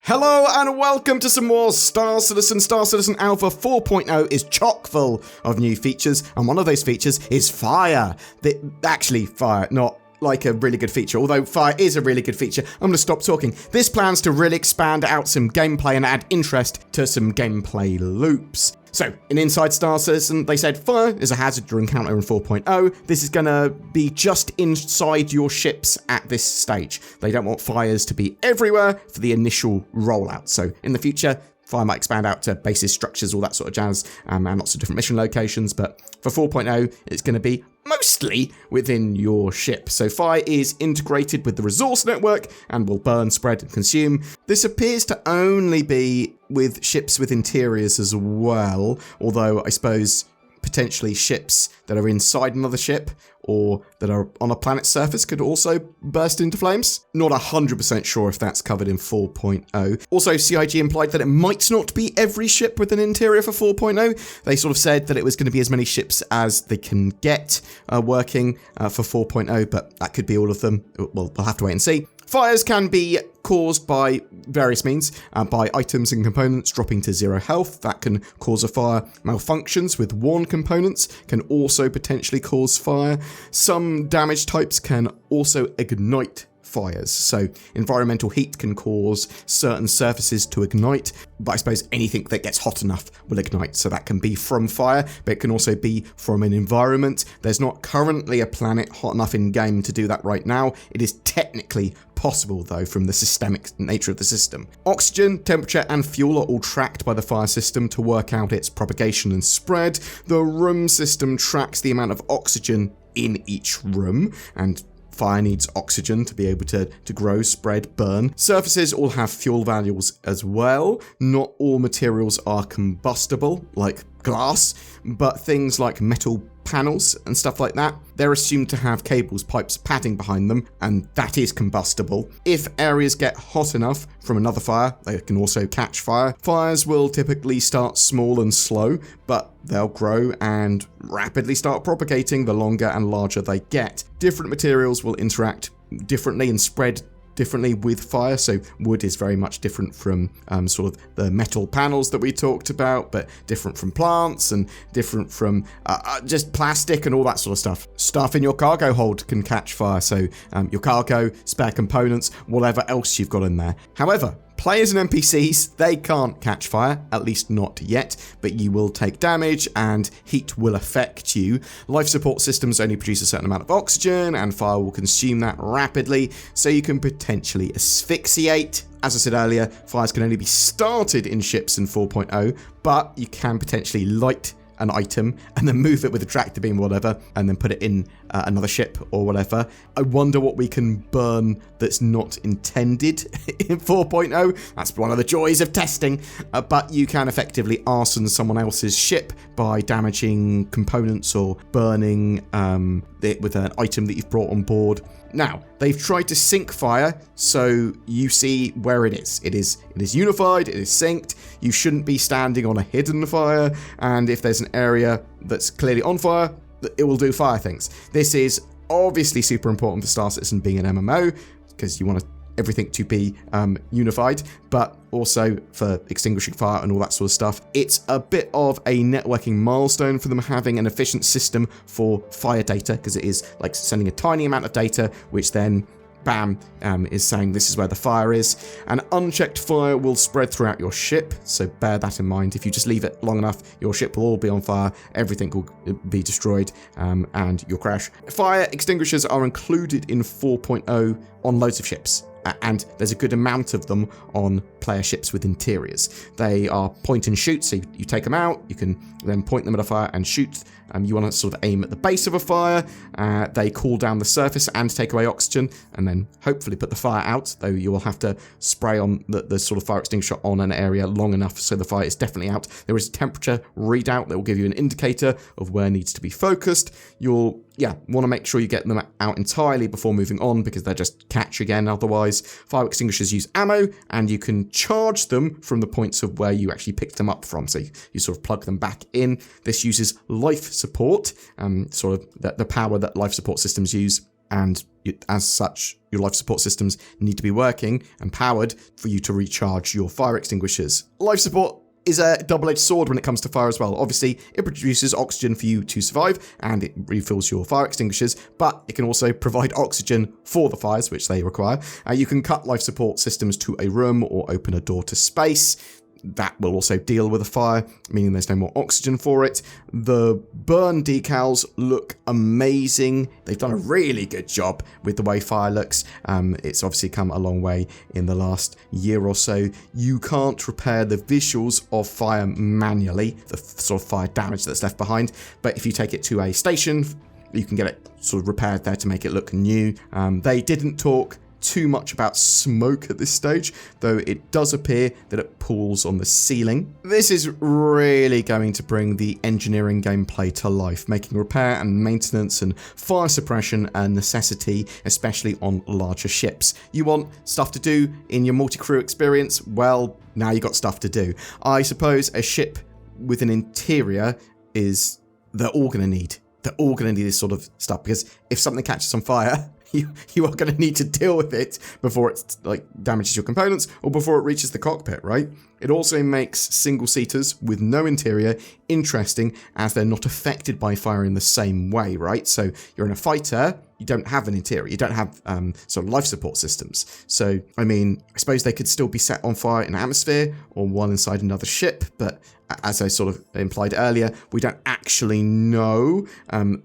Hello and welcome to some more Star Citizen. Star Citizen Alpha 4.0 is chock full of new features, and one of those features is fire. Actually, fire, not like a really good feature, although fire is a really good feature. I'm going to stop talking. This plans to really expand out some gameplay and add interest to some gameplay loops. So, in Inside Star Citizen, they said fire is a hazard you'll encounter in 4.0. This is going to be just inside your ships at this stage. They don't want fires to be everywhere for the initial rollout. So, in the future, fire might expand out to bases, structures, all that sort of jazz, and lots of different mission locations. But for 4.0, it's going to be mostly within your ship. So fire is integrated with the resource network and will burn, spread, and consume. This appears to only be with ships with interiors as well, although I suppose potentially ships that are inside another ship or that are on a planet's surface could also burst into flames. Not 100% sure if that's covered in 4.0. Also, CIG implied that it might not be every ship with an interior for 4.0. They sort of said that it was going to be as many ships as they can get working for 4.0, but that could be all of them. Well, we'll have to wait and see. Fires can be caused by various means, by items and components dropping to 0 health. That can cause a fire. Malfunctions with worn components can also potentially cause fire. Some damage types can also ignite fires. So environmental heat can cause certain surfaces to ignite, but I suppose anything that gets hot enough will ignite. So that can be from fire, but it can also be from an environment. There's not currently a planet hot enough in game to do that right now. It is technically possible though from the systemic nature of the system. Oxygen, temperature and fuel are all tracked by the fire system to work out its propagation and spread. The room system tracks the amount of oxygen in each room, and fire needs oxygen to be able to grow, spread, burn. Surfaces all have fuel values as well. Not all materials are combustible, like glass, but things like metal panels and stuff like that, they're assumed to have cables, pipes, padding behind them, and that is combustible. If areas get hot enough from another fire, they can also catch fire. Fires will typically start small and slow, but they'll grow and rapidly start propagating the longer and larger they get. Different materials will interact differently and spread differently with fire. So wood is very much different from sort of the metal panels that we talked about, but different from plants and different from just plastic and all that sort of stuff. Stuff in your cargo hold can catch fire. So your cargo, spare components, whatever else you've got in there. However, players and NPCs, they can't catch fire, at least not yet, but you will take damage and heat will affect you. Life support systems only produce a certain amount of oxygen and fire will consume that rapidly, so you can potentially asphyxiate. As I said earlier, fires can only be started in ships in 4.0, but you can potentially light an item and then move it with a tractor beam or whatever and then put it in another ship or whatever. I wonder what we can burn that's not intended in 4.0. That's one of the joys of testing, but you can effectively arson someone else's ship by damaging components or burning it with an item that you've brought on board. Now, they've tried to sync fire, so you see where it is. It is unified, it is synced. You shouldn't be standing on a hidden fire, and if there's an area that's clearly on fire, it will do fire things. This is obviously super important for Star Citizen being an MMO, because you want everything to be unified, but also for extinguishing fire and all that sort of stuff. It's a bit of a networking milestone for them having an efficient system for fire data, because it is like sending a tiny amount of data, which then bam, is saying this is where the fire is. An unchecked fire will spread throughout your ship, so bear that in mind. If you just leave it long enough, your ship will all be on fire, everything will be destroyed, and you'll crash. Fire extinguishers are included in 4.0 on loads of ships, and there's a good amount of them on player ships with interiors. They are point and shoot, so you take them out, you can then point them at a fire and shoot. You want to sort of aim at the base of a fire. They cool down the surface and take away oxygen, and then hopefully put the fire out, though you will have to spray on the sort of fire extinguisher on an area long enough so the fire is definitely out. There is a temperature readout that will give you an indicator of where needs to be focused. You'll want to make sure you get them out entirely before moving on, because they'll just catch again otherwise. Fire extinguishers use ammo, and you can charge them from the points of where you actually picked them up from. So you sort of plug them back in. This uses life support, sort of the power that life support systems use. and as such, your life support systems need to be working and powered for you to recharge your fire extinguishers. Life support is a double-edged sword when it comes to fire as well. Obviously, it produces oxygen for you to survive, and it refills your fire extinguishers, but it can also provide oxygen for the fires, which they require. You can cut life support systems to a room or open a door to space. That will also deal with a fire, meaning there's no more oxygen for it. The burn decals look amazing. They've done a really good job with the way fire looks. It's obviously come a long way in the last year or so. You can't repair the visuals of fire manually, the sort of fire damage that's left behind. But if you take it to a station, you can get it sort of repaired there to make it look new. They didn't talk too much about smoke at this stage, though it does appear that it pools on the ceiling. This is really going to bring the engineering gameplay to life, making repair and maintenance and fire suppression a necessity, especially on larger ships. You want stuff to do in your multi-crew experience? Well, now you got stuff to do. I suppose a ship with an interior is, they're all going to need this sort of stuff, because if something catches on fire, you are going to need to deal with it before it damages your components or before it reaches the cockpit, right? It also makes single-seaters with no interior interesting, as they're not affected by fire in the same way, right? So you're in a fighter, you don't have an interior, you don't have sort of life support systems. So, I mean, I suppose they could still be set on fire in an atmosphere or one inside another ship, but as I sort of implied earlier, we don't actually know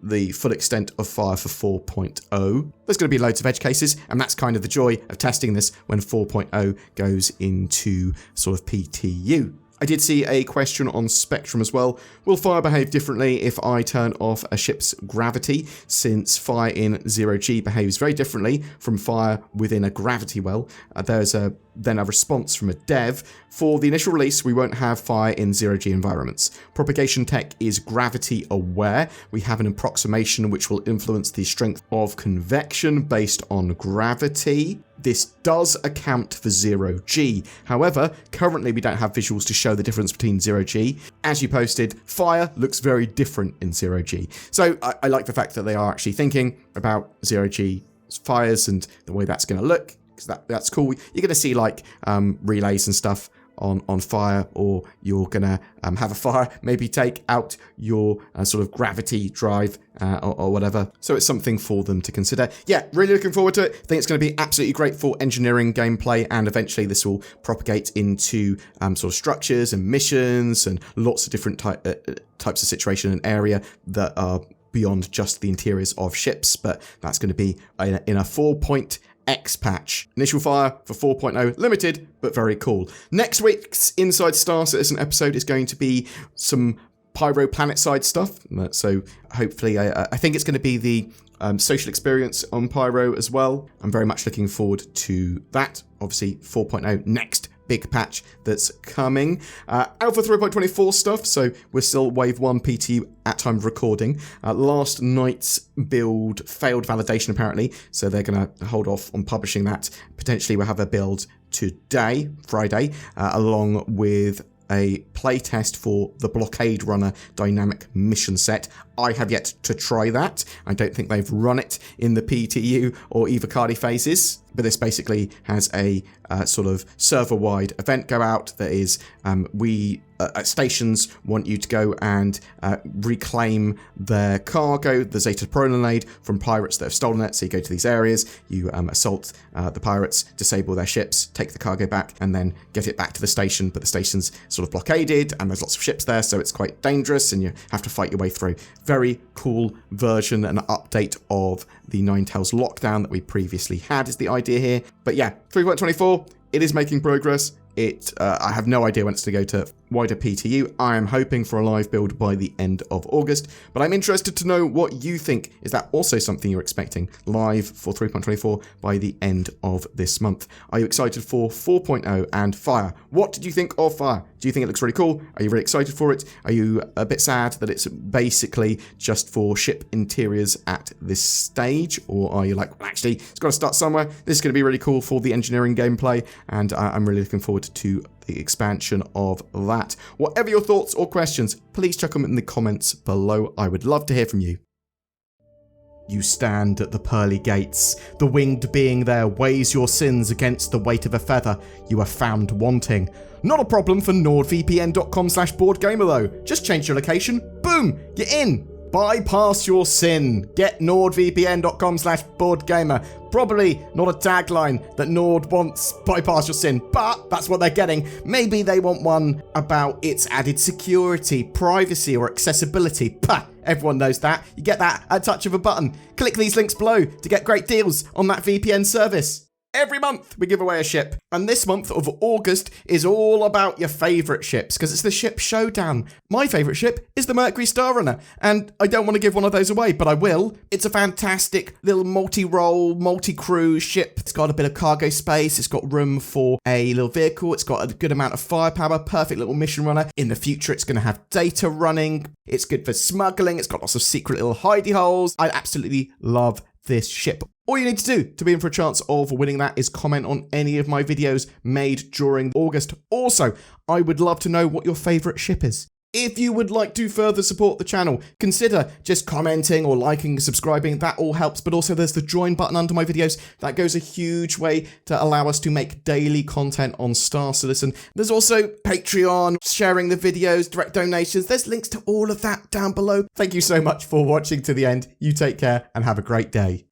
the full extent of fire for 4.0. There's going to be loads of edge cases, and that's kind of the joy of testing this when 4.0 goes into sort of PTU. I did see a question on Spectrum as well. Will fire behave differently if I turn off a ship's gravity, since fire in zero-G behaves very differently from fire within a gravity well? There's then a response from a dev. For the initial release, we won't have fire in zero-G environments. Propagation tech is gravity aware. We have an approximation which will influence the strength of convection based on gravity. This does account for zero-G. However, currently we don't have visuals to show the difference between zero-G. As you posted, fire looks very different in zero-G. So I like the fact that they are actually thinking about zero-G fires and the way that's going to look, because that's cool. You're going to see relays and stuff on fire, or you're gonna have a fire maybe take out your sort of gravity drive or whatever. So it's something for them to consider. Yeah, really looking forward to it. I think it's going to be absolutely great for engineering gameplay, and eventually this will propagate into sort of structures and missions and lots of different types of situation and area that are beyond just the interiors of ships. But that's going to be in a 4.X patch. Initial fire for 4.0, limited, but very cool. Next week's Inside Star Citizen episode is going to be some Pyro planet-side stuff. So hopefully, I think it's going to be the social experience on Pyro as well. I'm very much looking forward to that. Obviously, 4.0 next big patch that's coming. Alpha 3.24 stuff, so we're still Wave 1 PTU at time of recording. Last night's build failed validation apparently, so they're going to hold off on publishing that. Potentially we'll have a build today, Friday, along with a playtest for the Blockade Runner dynamic mission set. I have yet to try that. I don't think they've run it in the PTU or Evocati phases, but this basically has a sort of server-wide event go out that is, stations want you to go and reclaim their cargo, the Zeta Promenade, from pirates that have stolen it. So you go to these areas, you assault the pirates, disable their ships, take the cargo back, and then get it back to the station. But the station's sort of blockaded, and there's lots of ships there, so it's quite dangerous, and you have to fight your way through. Very cool version and update of the Ninetales lockdown that we previously had is the idea here. But yeah, 3.24, it is making progress. I have no idea when it's going to go to wider PTU. I am hoping for a live build by the end of August, but I'm interested to know what you think. Is that also something you're expecting live for 3.24 by the end of this month? Are you excited for 4.0 and Fire? What did you think of Fire? Do you think it looks really cool? Are you really excited for it? Are you a bit sad that it's basically just for ship interiors at this stage? Or are you like, well, actually, it's got to start somewhere. This is going to be really cool for the engineering gameplay, and I'm really looking forward to the expansion of that. Whatever your thoughts or questions, please chuck them in the comments below. I would love to hear from you. You stand at the pearly gates. The winged being there weighs your sins against the weight of a feather. You are found wanting. Not a problem for nordvpn.com/BoredGamer though. Just change your location. Boom! You're in. Bypass your sin. Get nordvpn.com/BoredGamer. Probably not a tagline that Nord wants, bypass your sin, but that's what they're getting. Maybe they want one about its added security, privacy, or accessibility. Pah! Everyone knows that. You get that at a touch of a button. Click these links below to get great deals on that VPN service. Every month we give away a ship, and this month of August is all about your favourite ships, because it's the ship showdown. My favourite ship is the Mercury Star Runner, and I don't want to give one of those away, but I will. It's a fantastic little multi-role, multi-crew ship. It's got a bit of cargo space, it's got room for a little vehicle, it's got a good amount of firepower, perfect little mission runner. In the future it's going to have data running, it's good for smuggling, it's got lots of secret little hidey holes. I absolutely love this ship. All you need to do to be in for a chance of winning that is comment on any of my videos made during August. Also, I would love to know what your favourite ship is. If you would like to further support the channel, consider just commenting or liking, subscribing. That all helps. But also there's the join button under my videos. That goes a huge way to allow us to make daily content on Star Citizen. There's also Patreon, sharing the videos, direct donations. There's links to all of that down below. Thank you so much for watching to the end. You take care and have a great day.